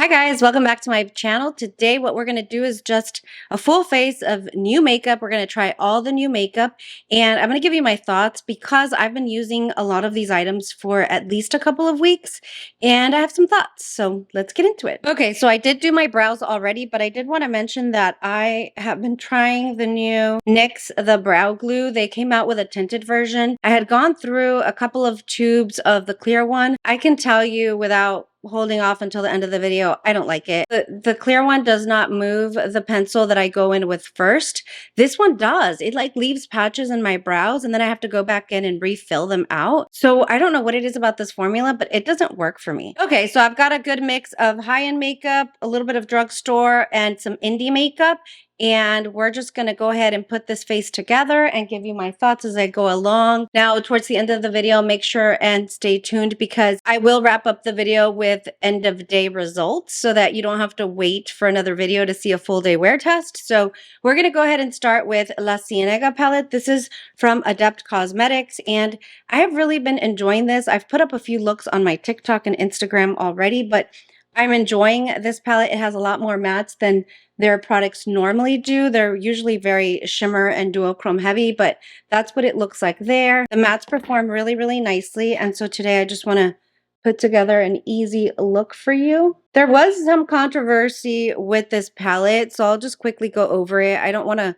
Hi guys, welcome back to my channel. Today what we're going to do is just a full face of new makeup. We're going to try all the new makeup and I'm going to give you my thoughts because I've been using a lot of these items for at least a couple of weeks and I have some thoughts. So let's get into it. Okay, so I did do my brows already, but I did want to mention that I have been trying the new NYX the brow glue. They came out with a tinted version. I had gone through a couple of tubes of the clear one. I can tell you without holding off until the end of the video, I don't like it. The clear one does not move the pencil that I go in with first. This one does. It like leaves patches in my brows and then I have to go back in and refill them out. So I don't know what it is about this formula, but it doesn't work for me. Okay, so I've got a good mix of high-end makeup, a little bit of drugstore, and some indie makeup. And we're just going to go ahead and put this face together and give you my thoughts as I go along. Now, towards the end of the video, make sure and stay tuned because I will wrap up the video with end of day results so that you don't have to wait for another video to see a full day wear test. So we're going to go ahead and start with La Cienega palette. This is from Adept Cosmetics and I have really been enjoying this. I've put up a few looks on my TikTok and Instagram already, but I'm enjoying this palette. It has a lot more mattes than their products normally do. They're usually very shimmer and duochrome heavy, but that's what it looks like there. The mattes perform really, really nicely. And so today I just want to put together an easy look for you. There was some controversy with this palette, so I'll just quickly go over it. I don't want to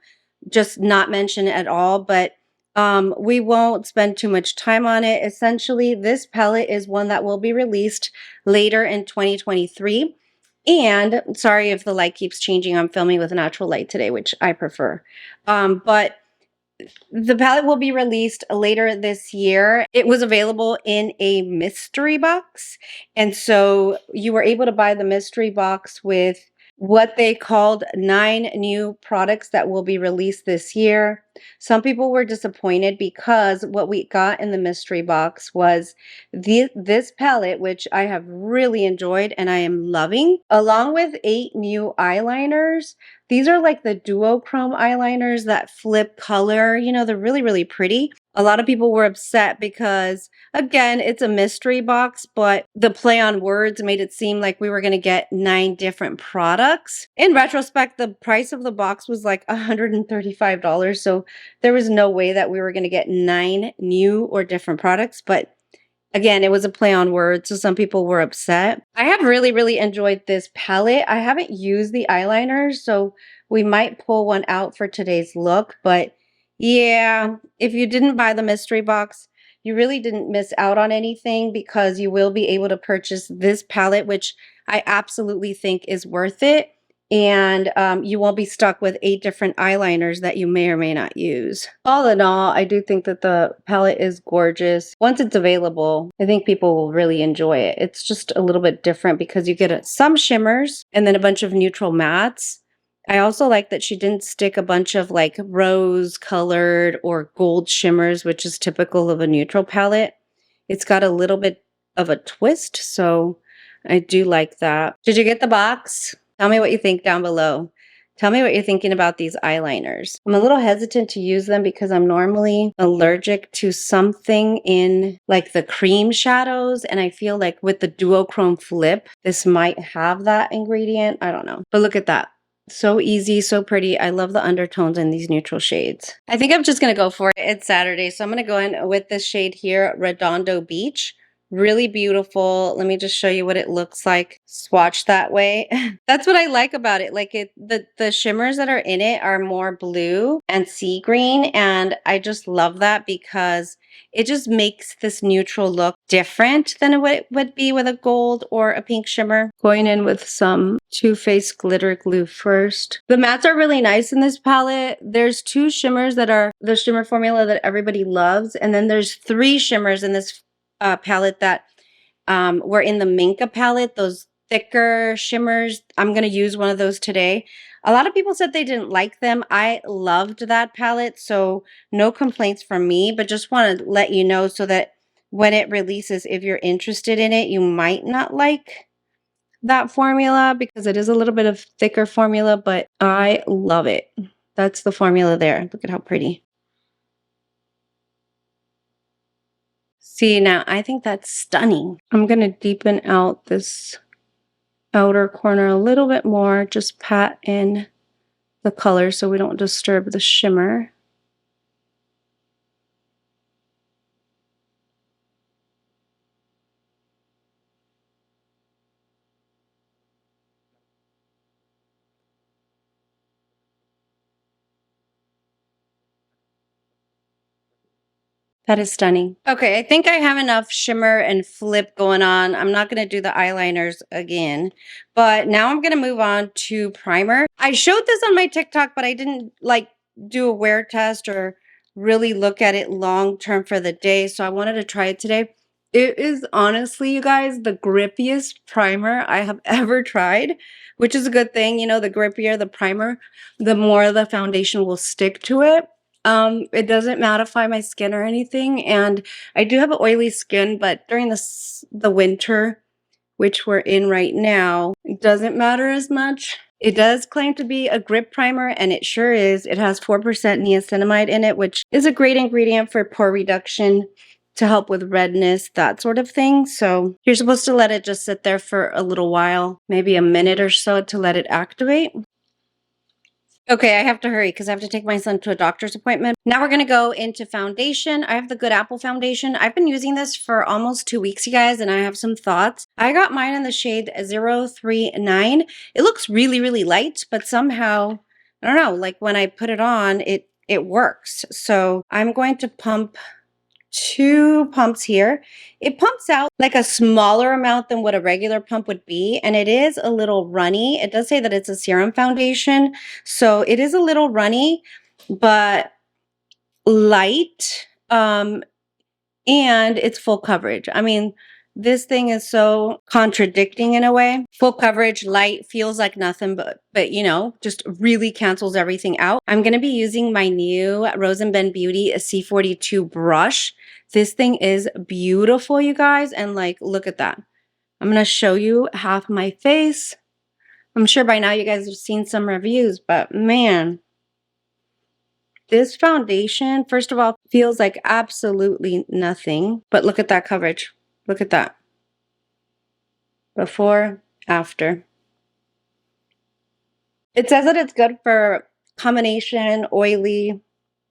just not mention it at all, but we won't spend too much time on it. Essentially, this palette is one that will be released later in 2023. And sorry if the light keeps changing. I'm filming with natural light today, which I prefer. But the palette will be released later this year. It was available in a mystery box. And so you were able to buy the mystery box with what they called 9 new products that will be released this year. Some people were disappointed because what we got in the mystery box was this palette, which I have really enjoyed and I am loving, along with 8 new eyeliners. These are like the duochrome eyeliners that flip color. You know, they're really, really pretty. A lot of people were upset because, again, it's a mystery box, but the play on words made it seem like we were going to get 9 different products. In retrospect, the price of the box was like $135, so there was no way that we were going to get 9 new or different products, but again, it was a play on words, so some people were upset. I have really, really enjoyed this palette. I haven't used the eyeliners, so we might pull one out for today's look, but yeah, if you didn't buy the mystery box, you really didn't miss out on anything because you will be able to purchase this palette, which I absolutely think is worth it. And you won't be stuck with 8 different eyeliners that you may or may not use. All in all, I do think that the palette is gorgeous. Once it's available, I think people will really enjoy it. It's just a little bit different because you get some shimmers and then a bunch of neutral mattes. I also like that she didn't stick a bunch of like rose colored or gold shimmers, which is typical of a neutral palette. It's got a little bit of a twist, so I do like that. Did you get the box? Tell me what you think down below. Tell me what you're thinking about these eyeliners. I'm a little hesitant to use them because I'm normally allergic to something in like the cream shadows. And I feel like with the duochrome flip, this might have that ingredient. I don't know. But look at that. So easy, so pretty. I love the undertones in these neutral shades. I think I'm just going to go for it. It's Saturday, so I'm going to go in with this shade here, Redondo Beach. Really beautiful. Let me just show you what it looks like swatched that way. That's what I like about it. Like the shimmers that are in it are more blue and sea green. And I just love that because it just makes this neutral look different than what it would be with a gold or a pink shimmer. Going in with some Too Faced glitter glue first. The mattes are really nice in this palette. There's 2 shimmers that are the shimmer formula that everybody loves. And then there's 3 shimmers in this palette that were in the Minka palette, those thicker shimmers. I'm going to use one of those today. A lot of people said they didn't like them. I loved that palette, so no complaints from me, but just want to let you know so that when it releases, if you're interested in it, you might not like that formula because it is a little bit of thicker formula, but I love it. That's the formula there. Look at how pretty. See, now I think that's stunning. I'm going to deepen out this outer corner a little bit more, just pat in the color so we don't disturb the shimmer. That is stunning. Okay, I think I have enough shimmer and flip going on. I'm not going to do the eyeliners again, but now I'm going to move on to primer. I showed this on my TikTok, but I didn't like do a wear test or really look at it long term for the day, so I wanted to try it today. It is honestly, you guys, the grippiest primer I have ever tried, which is a good thing. You know, the grippier the primer, the more the foundation will stick to it. It doesn't mattify my skin or anything, and I do have an oily skin, but during the winter, which we're in right now, it doesn't matter as much. It does claim to be a grip primer, and it sure is. It has 4% niacinamide in it, which is a great ingredient for pore reduction to help with redness, that sort of thing. So you're supposed to let it just sit there for a little while, maybe a minute or so to let it activate. Okay, I have to hurry because I have to take my son to a doctor's appointment. Now we're going to go into foundation. I have the Good Apple foundation. I've been using this for almost 2 weeks, you guys, and I have some thoughts. I got mine in the shade 039. It looks really, really light, but somehow, I don't know, like when I put it on, it works. So I'm going to pump 2 pumps here. It pumps out like a smaller amount than what a regular pump would be, and it is a little runny. It does say that it's a serum foundation, so it is a little runny, but light, and it's full coverage. I mean, this thing is so contradicting in a way. Full coverage, light, feels like nothing, but you know, just really cancels everything out. I'm going to be using my new Rose & Ben Beauty C42 brush. This thing is beautiful, you guys, and like, look at that. I'm going to show you half my face. I'm sure by now you guys have seen some reviews, but man, this foundation, first of all, feels like absolutely nothing, but look at that coverage. Look at that. Before, after. It says that it's good for combination, oily,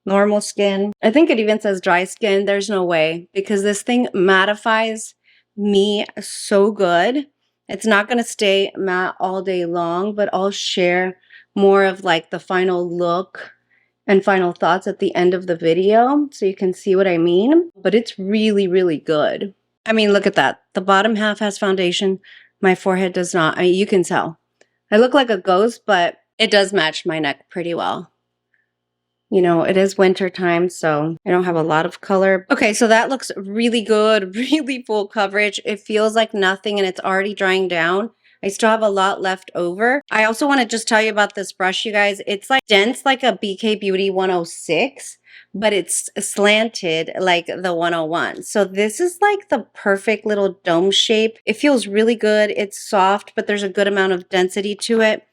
normal skin. I think it even says dry skin. There's no way because this thing mattifies me so good. It's not going to stay matte all day long, but I'll share more of like the final look and final thoughts at the end of the video so you can see what I mean. But it's really, really good. I mean, look at that. The bottom half has foundation. My forehead does not. I mean, you can tell. I look like a ghost, but it does match my neck pretty well. You know, it is winter time, so I don't have a lot of color. Okay, so that looks really good, really full coverage. It feels like nothing and it's already drying down. I still have a lot left over. I also want to just tell you about this brush, you guys. It's like dense like a BK Beauty 106, but it's slanted like the 101. So this is like the perfect little dome shape. It feels really good. It's soft, but there's a good amount of density to it.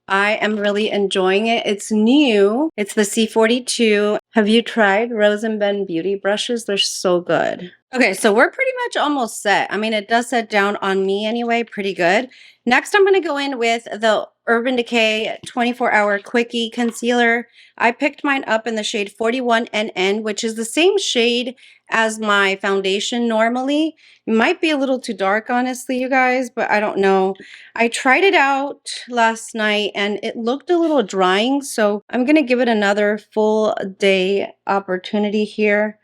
I am really enjoying it. It's new. It's the C42. Have you tried Rose & Ben Beauty brushes? They're so good. Okay, so we're pretty much almost set. I mean, it does set down on me anyway, pretty good. Next, I'm going to go in with the Urban Decay 24-Hour Quickie Concealer. I picked mine up in the shade 41NN, which is the same shade as my foundation normally. It might be a little too dark, honestly, you guys, but I don't know. I tried it out last night and it looked a little drying, so I'm going to give it another full day opportunity here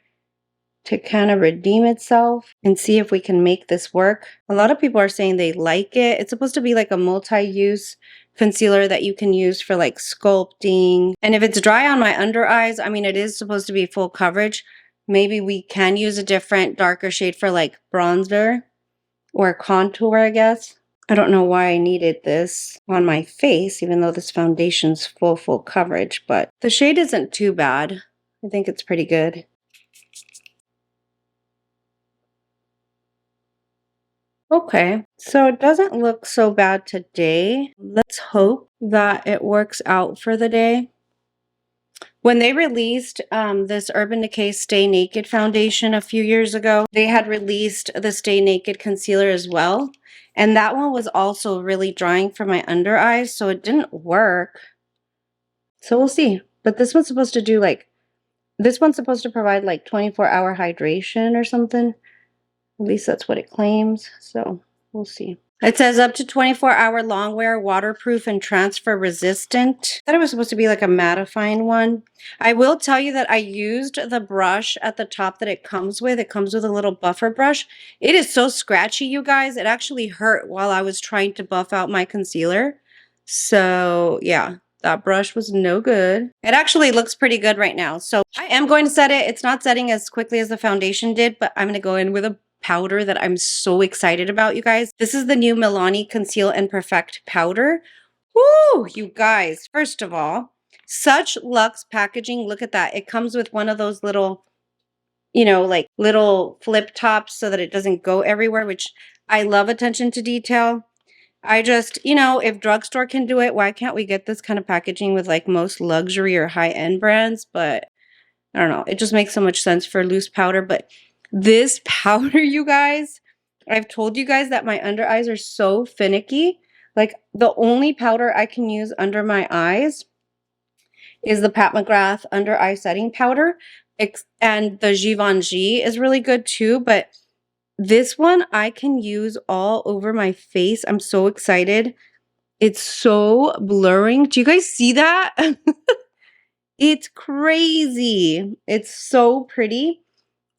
to kind of redeem itself and see if we can make this work. A lot of people are saying they like it. It's supposed to be like a multi-use concealer that you can use for like sculpting. And if it's dry on my under eyes, I mean, it is supposed to be full coverage. Maybe we can use a different darker shade for like bronzer or contour, I guess. I don't know why I needed this on my face, even though this foundation's full coverage, but the shade isn't too bad. I think it's pretty good. Okay, so it doesn't look so bad today. Let's hope that it works out for the day. When they released this Urban Decay Stay Naked foundation a few years ago, they had released the Stay Naked concealer as well. And that one was also really drying for my under eyes, so it didn't work. So we'll see. But this one's supposed to do like, this one's supposed to provide like 24-hour hydration or something. At least that's what it claims. So we'll see. It says up to 24-hour long wear, waterproof and transfer resistant. I thought it was supposed to be like a mattifying one. I will tell you that I used the brush at the top that it comes with. It comes with a little buffer brush. It is so scratchy, you guys. It actually hurt while I was trying to buff out my concealer. So yeah, that brush was no good. It actually looks pretty good right now. So I am going to set it. It's not setting as quickly as the foundation did, but I'm going to go in with a powder that I'm so excited about, you guys. This is the new Milani Conceal and Perfect powder. Woo, you guys. First of all, such luxe packaging. Look at that. It comes with one of those little, you know, like little flip tops so that it doesn't go everywhere, which I love attention to detail. I just, you know, if Drugstore can do it, why can't we get this kind of packaging with like most luxury or high-end brands? But I don't know. It just makes so much sense for loose powder. But this powder, you guys, I've told you guys that my under eyes are so finicky. Like the only powder I can use under my eyes is the Pat McGrath under eye setting powder. And the Givenchy is really good too. But this one I can use all over my face. I'm so excited. It's so blurring. Do you guys see that? It's crazy. It's so pretty.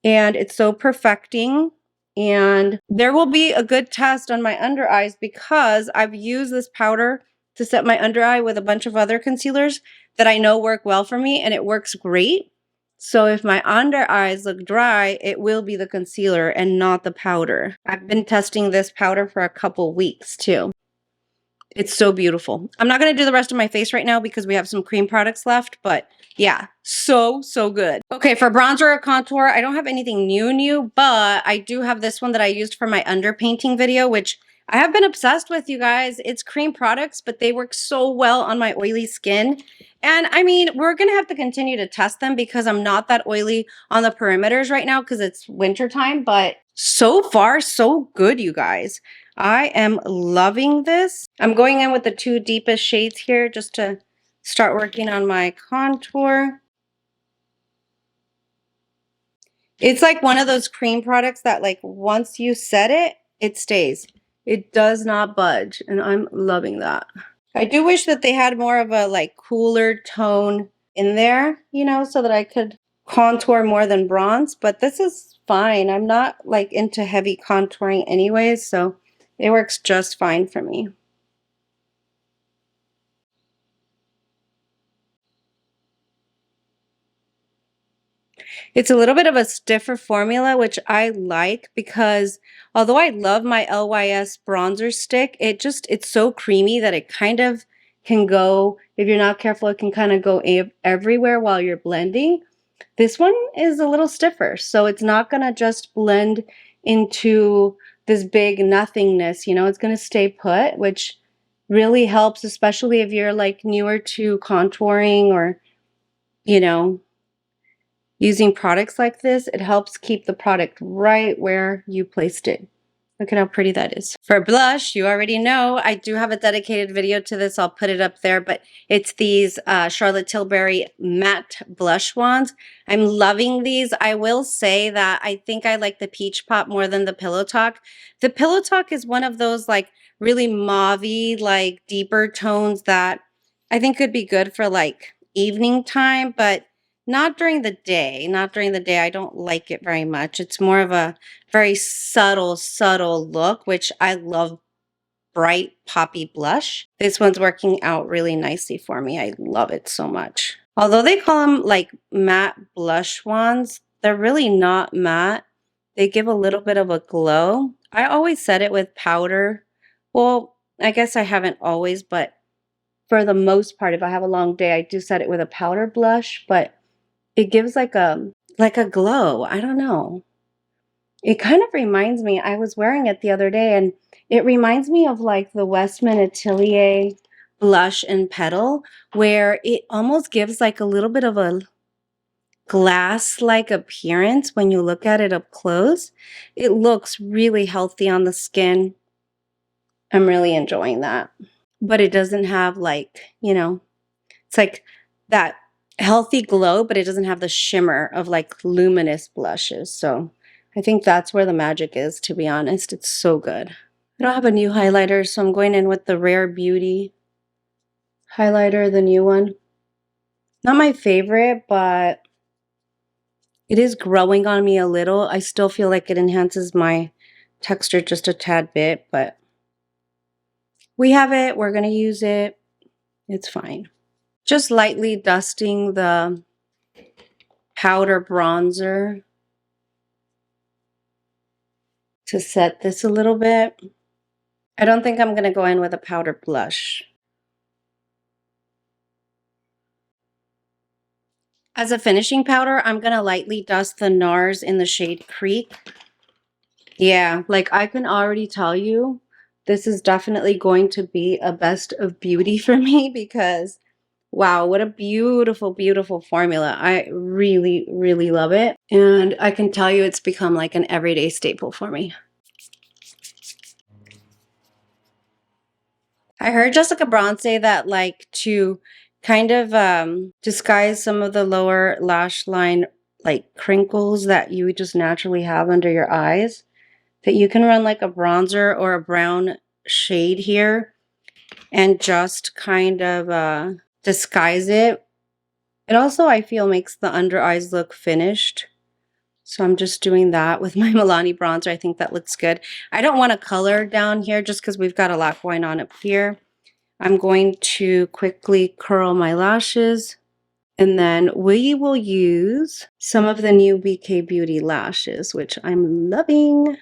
And it's so perfecting. And there will be a good test on my under eyes because I've used this powder to set my under eye with a bunch of other concealers that I know work well for me, and it works great. So if my under eyes look dry, it will be the concealer and not the powder. I've been testing this powder for a couple weeks too. It's so beautiful. I'm not going to do the rest of my face right now because we have some cream products left, but yeah, so good. Okay, for bronzer or contour, I don't have anything new, but I do have this one that I used for my underpainting video, which I have been obsessed with, you guys. It's cream products, but they work so well on my oily skin. And I mean, we're going to have to continue to test them because I'm not that oily on the perimeters right now because it's winter time, but so far, so good, you guys. I am loving this. I'm going in with the two deepest shades here just to start working on my contour. It's like one of those cream products that like once you set it, it stays. It does not budge, and I'm loving that. I do wish that they had more of a like cooler tone in there, you know, so that I could contour more than bronze, but this is fine. I'm not like into heavy contouring anyways, so it works just fine for me. It's a little bit of a stiffer formula, which I like because although I love my LYS bronzer stick, it's so creamy that it kind of can go, if you're not careful, it can kind of go everywhere while you're blending. This one is a little stiffer, so it's not going to just blend into this big nothingness, you know, it's going to stay put, which really helps, especially if you're like newer to contouring or, you know, using products like this. It helps keep the product right where you placed it. Look at how pretty that is. For blush, you already know, I do have a dedicated video to this. I'll put it up there, but it's these Charlotte Tilbury matte blush wands. I'm loving these. I will say that I think I like the Peach Pop more than the Pillow Talk. The Pillow Talk is one of those like really mauve-y, like deeper tones that I think could be good for like evening time, but not during the day. Not during the day. I don't like it very much. It's more of a very subtle look, which I love. Bright poppy blush. This one's working out really nicely for me. I love it so much. Although they call them like matte blush wands, they're really not matte. They give a little bit of a glow. I always set it with powder. Well, I guess I haven't always, but for the most part, if I have a long day, I do set it with a powder blush, but it gives like a glow. I don't know. It kind of reminds me, I was wearing it the other day, and it reminds me of like the Westman Atelier blush and petal, where it almost gives like a little bit of a glass-like appearance when you look at it up close. It looks really healthy on the skin. I'm really enjoying that. But it doesn't have like, you know, it's like that healthy glow, but it doesn't have the shimmer of like luminous blushes. So I think that's where the magic is, to be honest. It's so good. I don't have a new highlighter, so I'm going in with the Rare Beauty highlighter, the new one. Not my favorite, but it is growing on me a little. I still feel like it enhances my texture just a tad bit, but we have it. We're going to use it. It's fine. Just lightly dusting the powder bronzer to set this a little bit. I don't think I'm going to go in with a powder blush. As a finishing powder, I'm going to lightly dust the NARS in the shade Creek. Yeah, like I can already tell you, this is definitely going to be a best of beauty for me because, wow, what a beautiful, beautiful formula. I really, really love it. And I can tell you it's become like an everyday staple for me. I heard Jessica Braun say that like to kind of disguise some of the lower lash line like crinkles that you just naturally have under your eyes, that you can run like a bronzer or a brown shade here and just kind of disguise it. It also, I feel, makes the under eyes look finished. So I'm just doing that with my Milani bronzer. I think that looks good. I don't want to color down here just because we've got a lot going on up here. I'm going to quickly curl my lashes, and then we will use some of the new BK Beauty lashes, which I'm loving.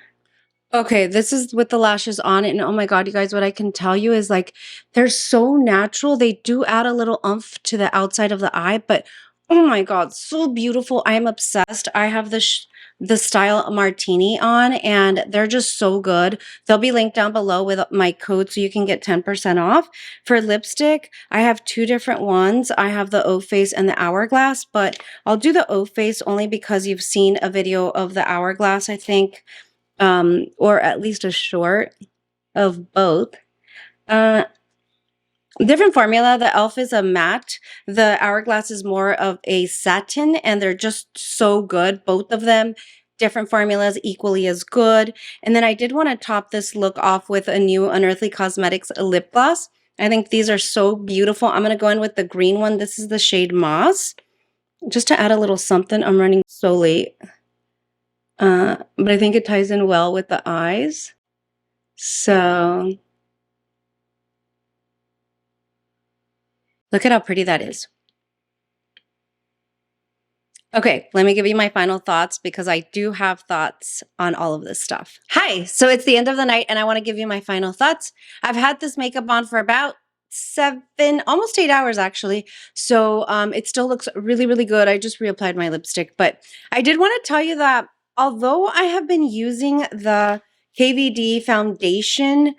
Okay, this is with the lashes on, and oh my god, you guys, what I can tell you is like they're so natural. They do add a little oomph to the outside of the eye, but oh my god, so beautiful. I am obsessed. I have the style Martini on, and they're just so good. They'll be linked down below with my code so you can get 10% off. For lipstick, I have two different ones. I have the O Face and the Hourglass, but I'll do the O Face only because you've seen a video of the Hourglass, I think, or at least a short of both. Different formula. The e.l.f. is a matte. The Hourglass is more of a satin, and they're just so good. Both of them, different formulas, equally as good. And then I did want to top this look off with a new Unearthly Cosmetics lip gloss. I think these are so beautiful. I'm going to go in with the green one. This is the shade Moss. Just to add a little something. I'm running so late. But I think it ties in well with the eyes. So look at how pretty that is. Okay, let me give you my final thoughts because I do have thoughts on all of this stuff. Hi, so it's the end of the night and I want to give you my final thoughts. I've had this makeup on for about 7, almost 8 hours actually. So it still looks really, really good. I just reapplied my lipstick, but I did want to tell you that although I have been using the KVD foundation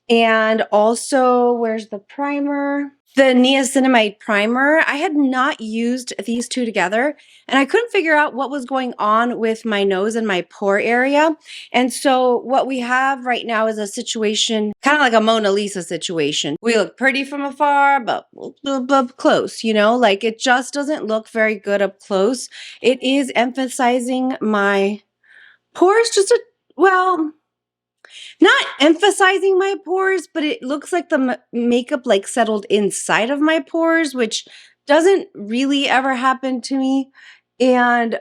and also, where's the primer? The niacinamide primer, I had not used these two together and I couldn't figure out what was going on with my nose and my pore area. And so what we have right now is a situation, kind of like a Mona Lisa situation. We look pretty from afar, but up close, you know, like it just doesn't look very good up close. It is emphasizing my pores well, not emphasizing my pores, but it looks like the makeup like settled inside of my pores, which doesn't really ever happen to me. And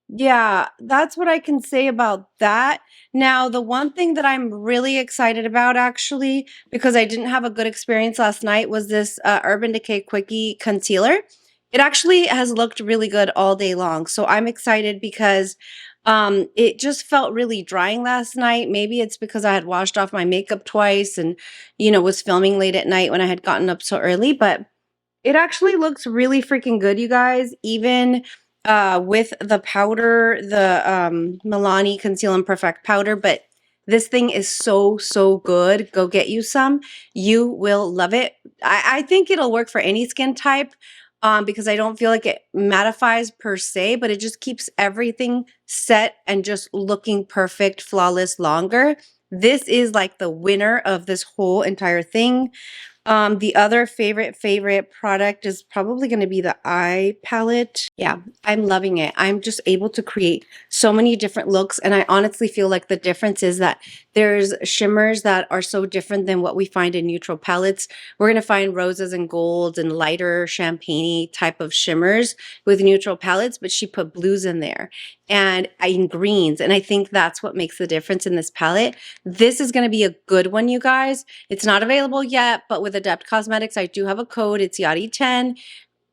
yeah, that's what I can say about that. Now, the one thing that I'm really excited about actually, because I didn't have a good experience last night, was this Urban Decay Quickie Concealer. It actually has looked really good all day long. So I'm excited because it just felt really drying last night. Maybe it's because I had washed off my makeup twice and, you know, was filming late at night when I had gotten up so early, but it actually looks really freaking good, you guys, even with the powder, the Milani Conceal and Perfect powder, but this thing is so, so good. Go get you some. You will love it. I think it'll work for any skin type. Because I don't feel like it mattifies per se, but it just keeps everything set and just looking perfect, flawless longer. This is like the winner of this whole entire thing. The other favorite product is probably going to be the eye palette. Yeah, I'm loving it. I'm just able to create so many different looks. And I honestly feel like the difference is that there's shimmers that are so different than what we find in neutral palettes. We're going to find roses and golds and lighter champagne type of shimmers with neutral palettes, but she put blues in there and in greens. And I think that's what makes the difference in this palette. This is going to be a good one, you guys. It's not available yet, but with Adept Cosmetics, I do have a code. It's Yadi10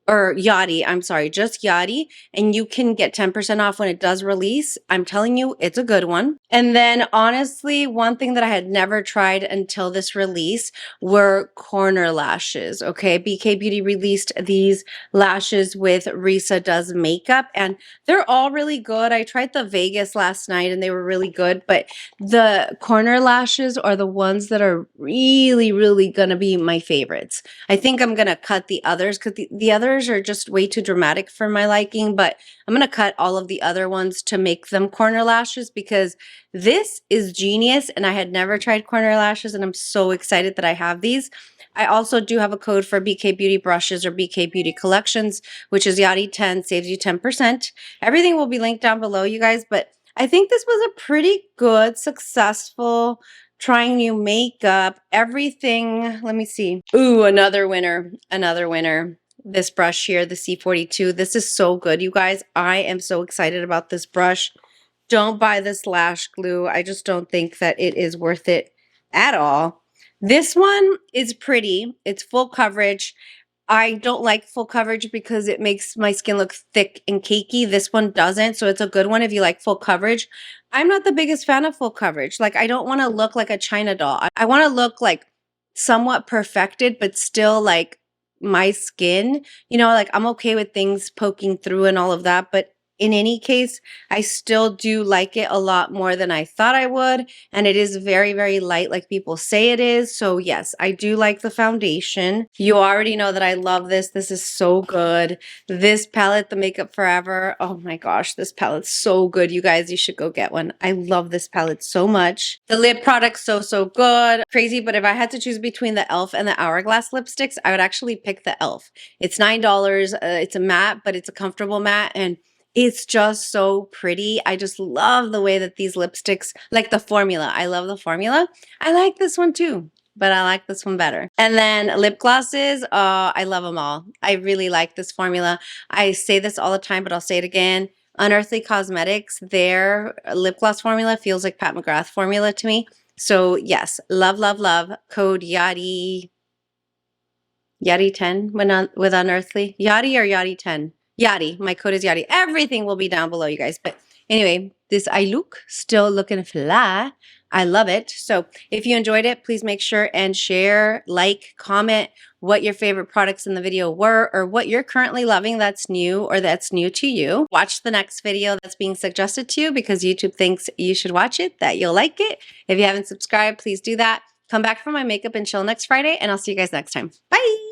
or Yadi, I'm sorry, just Yadi, and you can get 10% off when it does release. I'm telling you, it's a good one. And then honestly, one thing that I had never tried until this release were corner lashes, okay? BK Beauty released these lashes with Risa Does Makeup, and they're all really good. I tried the Vegas last night, and they were really good, but the corner lashes are the ones that are really, really gonna be my favorites. I think I'm gonna cut the others because the others are just way too dramatic for my liking, but I'm gonna cut all of the other ones to make them corner lashes because this is genius and I had never tried corner lashes and I'm so excited that I have these. I also do have a code for BK Beauty brushes or BK Beauty collections, which is Yadi10, saves you 10%. Everything will be linked down below, you guys, but I think this was a pretty good, successful trying new makeup, everything. Let me see. Ooh, another winner, another winner. This brush here, the C42. This is so good, you guys. I am so excited about this brush. Don't buy this lash glue. I just don't think that it is worth it at all. This one is pretty. It's full coverage. I don't like full coverage because it makes my skin look thick and cakey. This one doesn't, so it's a good one if you like full coverage. I'm not the biggest fan of full coverage. Like, I don't want to look like a China doll. I want to look like somewhat perfected, but still like my skin. You know, like I'm okay with things poking through and all of that, but in any case, I still do like it a lot more than I thought I would. And it is very, very light like people say it is. So yes, I do like the foundation. You already know that I love this. This is so good. This palette, the Makeup Forever. Oh my gosh, this palette's so good. You guys, you should go get one. I love this palette so much. The lip product's so, so good. Crazy, but if I had to choose between the e.l.f. and the Hourglass lipsticks, I would actually pick the e.l.f. It's $9. It's a matte, but it's a comfortable matte. And it's just so pretty. I just love the way that these lipsticks, like the formula. I love the formula. I like this one too, but I like this one better. And then lip glosses, I love them all. I really like this formula. I say this all the time, but I'll say it again. Unearthly Cosmetics, their lip gloss formula feels like Pat McGrath formula to me. So yes, love, love, love. Code Yadi 10 with Unearthly. Yadi or Yadi 10? Yadi. My code is Yadi. Everything will be down below, you guys. But anyway, this eye look still looking fly. I love it. So if you enjoyed it, please make sure and share, like, comment what your favorite products in the video were or what you're currently loving that's new or that's new to you. Watch the next video that's being suggested to you because YouTube thinks you should watch it, that you'll like it. If you haven't subscribed, please do that. Come back for my makeup and chill next Friday, and I'll see you guys next time. Bye!